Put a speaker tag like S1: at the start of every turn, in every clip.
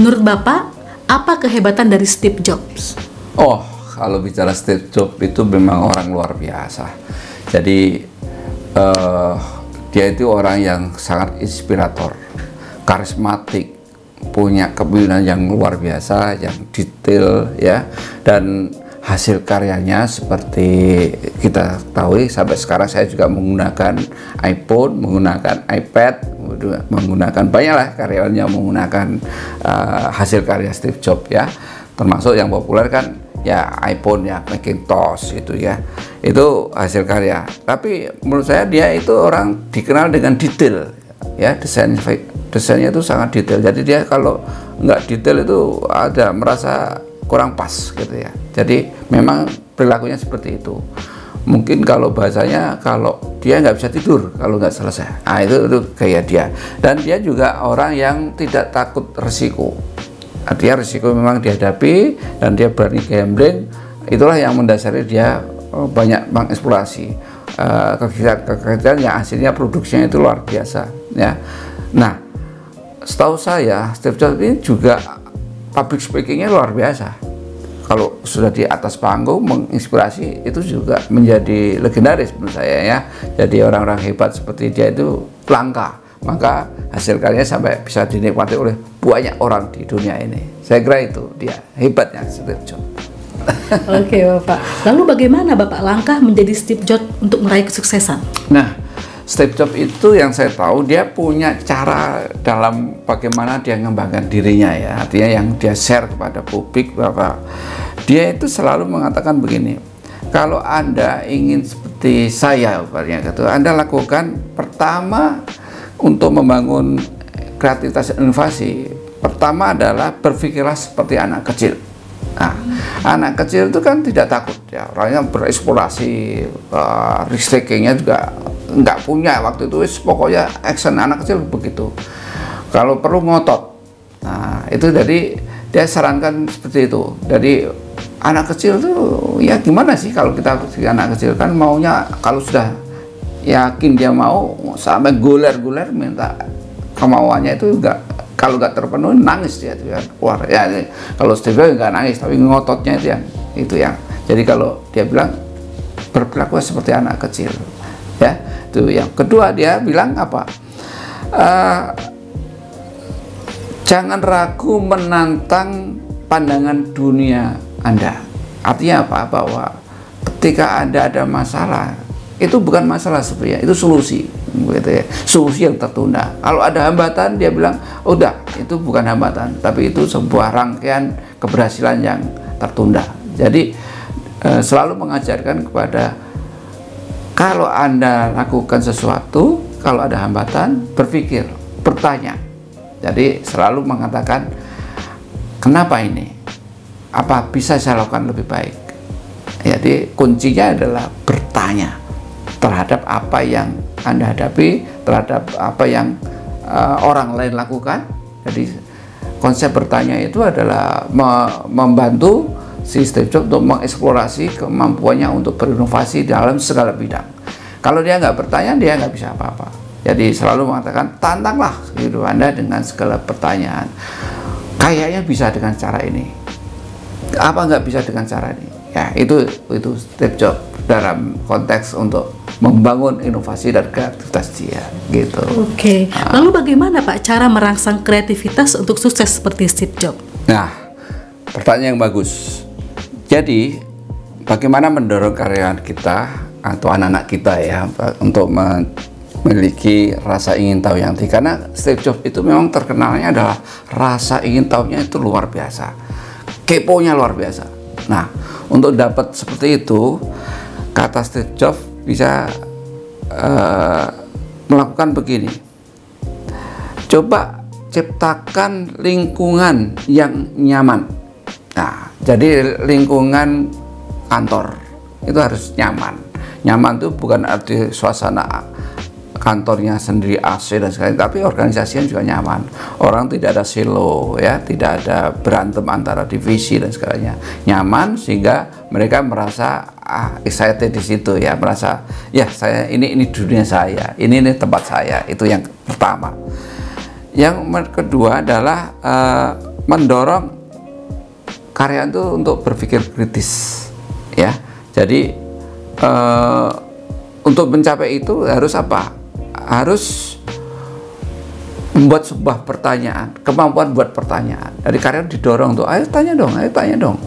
S1: Menurut Bapak, apa kehebatan dari Steve Jobs?
S2: Oh, kalau bicara Steve Jobs itu memang orang luar biasa. Jadi dia itu orang yang sangat inspirator, karismatik, punya kepemimpinan yang luar biasa, yang detail ya, dan hasil karyanya seperti kita tahu sampai sekarang saya juga menggunakan iPhone, menggunakan iPad, menggunakan banyaklah karyawan yang menggunakan hasil karya Steve Jobs ya, termasuk yang populer kan ya iPhone ya, Macintosh itu ya, itu hasil karya. Tapi menurut saya dia itu orang dikenal dengan detail ya, desainnya itu sangat detail. Jadi dia kalau nggak detail itu ada merasa kurang pas gitu ya. Jadi memang perilakunya seperti itu. Mungkin kalau bahasanya, kalau dia nggak bisa tidur kalau nggak selesai. Nah itu kayak dia. Dan dia juga orang yang tidak takut resiko. Artinya risiko memang dihadapi dan dia berani gambling. Itulah yang mendasari dia banyak mengeksplorasi kegiatan yang hasilnya produksinya itu luar biasa ya. Nah, setahu saya Steve Jobs ini juga public speakingnya luar biasa. Kalau sudah di atas panggung menginspirasi itu juga menjadi legendaris menurut saya ya. Jadi orang-orang hebat seperti dia itu langka. Maka hasil karyanya sampai bisa dinikmati oleh banyak orang di dunia ini. Saya kira itu dia hebatnya Steve Jobs.
S1: Oke Bapak. Lalu bagaimana Bapak langkah menjadi Steve Jobs untuk meraih kesuksesan?
S2: Nah, Steve Jobs itu yang saya tahu dia punya cara dalam bagaimana dia mengembangkan dirinya ya. Artinya yang dia share kepada publik bahwa dia itu selalu mengatakan begini. Kalau Anda ingin seperti saya, gitu, Anda lakukan pertama untuk membangun kreativitas dan inovasi. Pertama adalah berpikirlah seperti anak kecil. Nah, anak kecil itu kan tidak takut ya, orangnya bereksplorasi, risk takingnya juga nggak punya waktu itu, pokoknya action anak kecil begitu. Kalau perlu ngotot. Nah, itu jadi dia sarankan seperti itu. Jadi anak kecil tuh ya gimana sih kalau kita anak kecil kan maunya kalau sudah yakin dia mau sampai guler-guler minta kemauannya itu enggak, kalau nggak terpenuhi nangis dia tuh ya keluar ya. Kalau Steve Jobs nggak nangis tapi ngototnya itu yang jadi kalau dia bilang berperilaku seperti anak kecil ya. Itu yang kedua, dia bilang apa, jangan ragu menantang pandangan dunia Anda. Artinya apa, bahwa ketika Anda ada masalah itu bukan masalah sebenarnya, itu solusi gitu ya, solusi yang tertunda. Kalau ada hambatan dia bilang udah itu bukan hambatan tapi itu sebuah rangkaian keberhasilan yang tertunda. Jadi selalu mengajarkan kepada kalau Anda lakukan sesuatu, kalau ada hambatan berpikir, bertanya. Jadi selalu mengatakan kenapa ini, apa bisa saya lakukan lebih baik. Jadi kuncinya adalah bertanya terhadap apa yang Anda hadapi, terhadap apa yang orang lain lakukan. Jadi konsep bertanya itu adalah membantu si Steve Jobs untuk mengeksplorasi kemampuannya untuk berinovasi dalam segala bidang. Kalau dia nggak bertanya, dia nggak bisa apa-apa. Jadi selalu mengatakan tantanglah hidup Anda dengan segala pertanyaan. Kayaknya bisa dengan cara ini. Apa nggak bisa dengan cara ini? Ya itu Steve Jobs dalam konteks untuk membangun inovasi dan kreativitas dia gitu.
S1: Oke. Lalu bagaimana Pak cara merangsang kreativitas untuk sukses seperti Steve Jobs?
S2: Nah, pertanyaan yang bagus. Jadi bagaimana mendorong karyawan kita atau anak-anak kita ya untuk memiliki rasa ingin tahu yang tinggi, karena Steve Jobs itu memang terkenalnya adalah rasa ingin tahunya itu luar biasa, keponya luar biasa. Nah, untuk dapat seperti itu, kata Steve Jobs bisa melakukan begini, coba ciptakan lingkungan yang nyaman. Nah, jadi lingkungan kantor itu harus nyaman. Nyaman itu bukan arti suasana kantornya sendiri AC dan sebagainya, tapi organisasinya juga nyaman. Orang tidak ada silo ya, tidak ada berantem antara divisi dan sebagainya. Nyaman sehingga mereka merasa excited di situ ya, merasa ya saya ini dunia saya, ini tempat saya. Itu yang pertama. Yang kedua adalah mendorong karyawan itu untuk berpikir kritis, ya. Jadi untuk mencapai itu harus apa? Harus membuat sebuah pertanyaan, kemampuan buat pertanyaan. Dari karyawan didorong tuh, ayo tanya dong.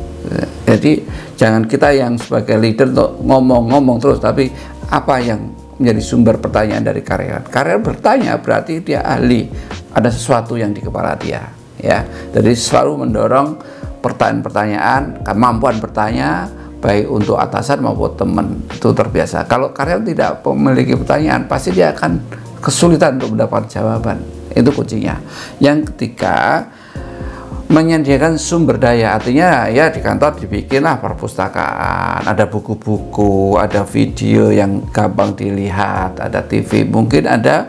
S2: Jadi jangan kita yang sebagai leader untuk ngomong-ngomong terus, tapi apa yang menjadi sumber pertanyaan dari karyawan. Karyawan bertanya berarti dia ahli, ada sesuatu yang di kepala dia, ya. Jadi selalu mendorong pertanyaan-pertanyaan, kemampuan bertanya, baik untuk atasan maupun teman, itu terbiasa. Kalau karyawan tidak memiliki pertanyaan, pasti dia akan kesulitan untuk mendapat jawaban. Itu kuncinya. Yang ketiga, menyediakan sumber daya, artinya ya di kantor dibikinlah perpustakaan, ada buku-buku, ada video yang gampang dilihat, ada TV, mungkin ada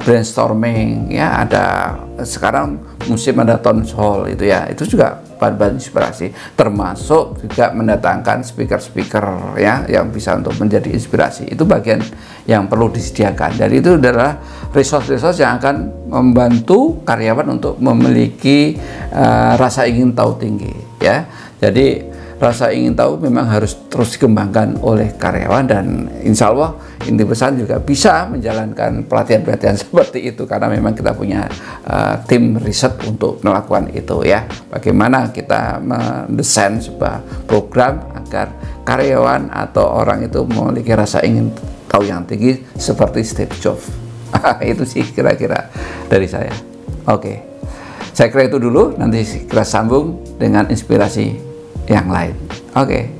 S2: brainstorming, ya, ada sekarang musim ada town hall itu ya, itu juga bahan-bahan inspirasi, termasuk juga mendatangkan speaker-speaker ya yang bisa untuk menjadi inspirasi. Itu bagian yang perlu disediakan. Jadi itu adalah resource-resource yang akan membantu karyawan untuk memiliki rasa ingin tahu tinggi, ya. Jadi rasa ingin tahu memang harus terus dikembangkan oleh karyawan, dan insya Allah Inti Pesan juga bisa menjalankan pelatihan-pelatihan seperti itu karena memang kita punya tim riset untuk melakukan itu, ya. Bagaimana kita mendesain sebuah program agar karyawan atau orang itu memiliki rasa ingin tahu yang tinggi seperti Steve Jobs. Itu sih kira-kira dari saya. Oke, saya kira itu dulu, nanti kita sambung dengan inspirasi yang lain. Oke.